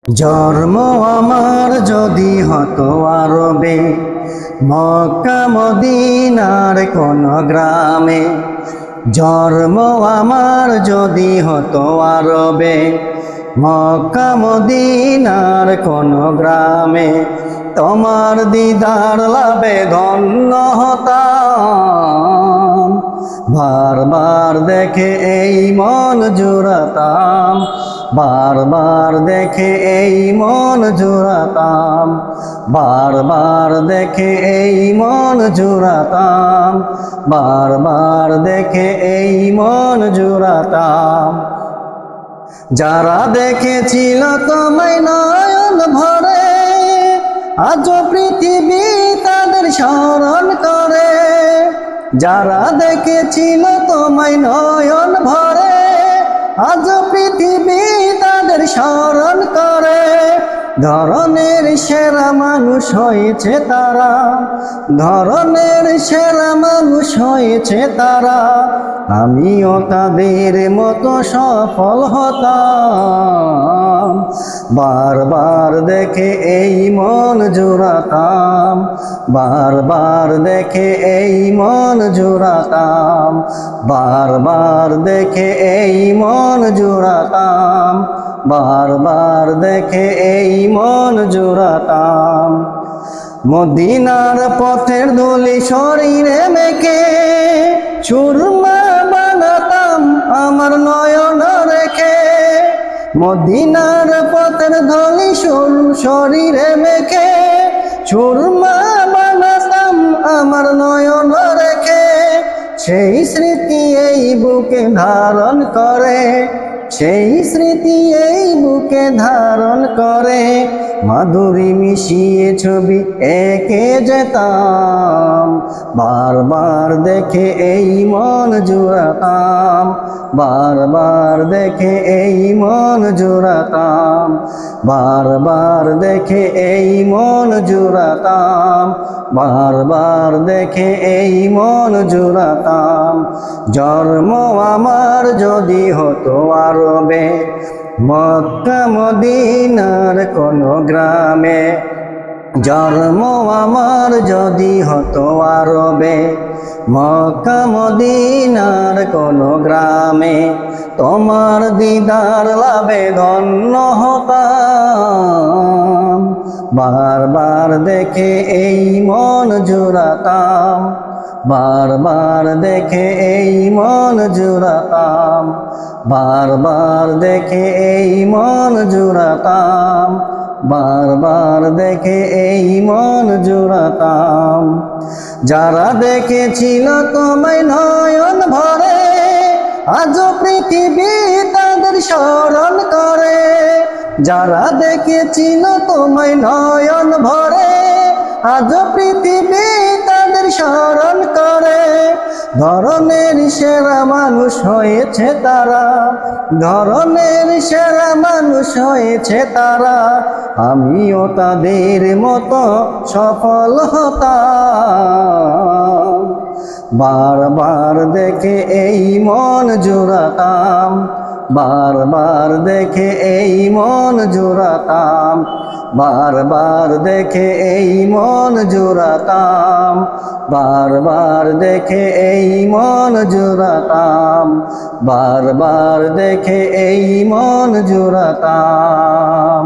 জন্ম আমার যদি হতো আরবে, মক্কা মদিনার কোন গ্রামে। জন্ম আমার যদি হতো আরবে, মক্কা মদিনার কোন গ্রামে। তোমার দিদার লাভে ধন্য হতাম, বারবার দেখে এই মন জুড়াতাম। বারবার দেখে এই মন জুড়াতাম, বারবার দেখে এই মন জুড়াতাম, বারবার দেখে এই মন জুড়াতাম। যারা দেখেছিল তোমায় নয়ন ভরে, আজ পৃথিবী তাদের স্মরণ করে। যারা দেখেছিল তোমায় নয়ন ভরে, আজ পৃথিবী তাদের স্মরণ করে। ধরনের সেরা মানুষ হয়েছে তারা, ধরনের সেরা মানুষ হয়েছে তারা। আমিও তাদের মতো সফল হতাম, বারবার দেখে এই মন জুড়াতাম, বারবার দেখে এই মন জুড়াতাম, বারবার দেখে এই মন জুড়াতাম, বারবার দেখে এই মন জুড়াতাম। মদিনার পথের ধুলি শরীরে মেখে সুরমা বানাতাম আমার নয়ন রেখে। মদিনার পথের ধুলি শরীরে মেখে সুরমা বানাতাম আমার নয়ন রেখে। সেই স্মৃতি এই বুকে ধারণ করে, সেই স্মৃতি এই বুকে ধারণ করে। মাধুরী মিশিয়ে ছবি এঁকে যেতাম, বারবার দেখে এই মন জুড়াতাম, বারবার দেখে এই মন জুড়াতাম, বারবার দেখে এই মন জুড়াতাম, বারবার দেখে এই মন জুড়াতাম। জন্ম আমার যদি হতো আরবে, মক্কা মদিনার কোন গ্রামে। জন্ম আমার যদি হতো আরবে, মক্কা মদিনার কোন গ্রামে। তোমার দিদার লাভে ধন্য হতাম, বারবার দেখে এই মন জুড়াতাম, বারবার দেখে এই মন জুড়াতাম, বারবার দেখে এই মন জুড়াতাম, বারবার দেখে এই মন জুড়াতাম। যারা দেখেছিল তোমায় নয়ন ভরে, আজ পৃথিবী তাদের স্মরণ করে। যারা দেখেছিল তোমায় নয়ন ভরে, আজ পৃথিবী তাদের স্মরণ করে। ধরনের সেরা মানুষ হয়েছে তারা, ধরনের সেরা মানুষ হয়েছে তারা। আমিও তাদের মতো সফল হতাম, বারবার দেখে এই মন জুড়াতাম, বারবার দেখে এই মন জুড়াতাম, বারবার দেখে এই মন জুড়াতাম, বারবার দেখে এই মন জুড়াতাম, বারবার দেখে এই মন জুড়াতাম।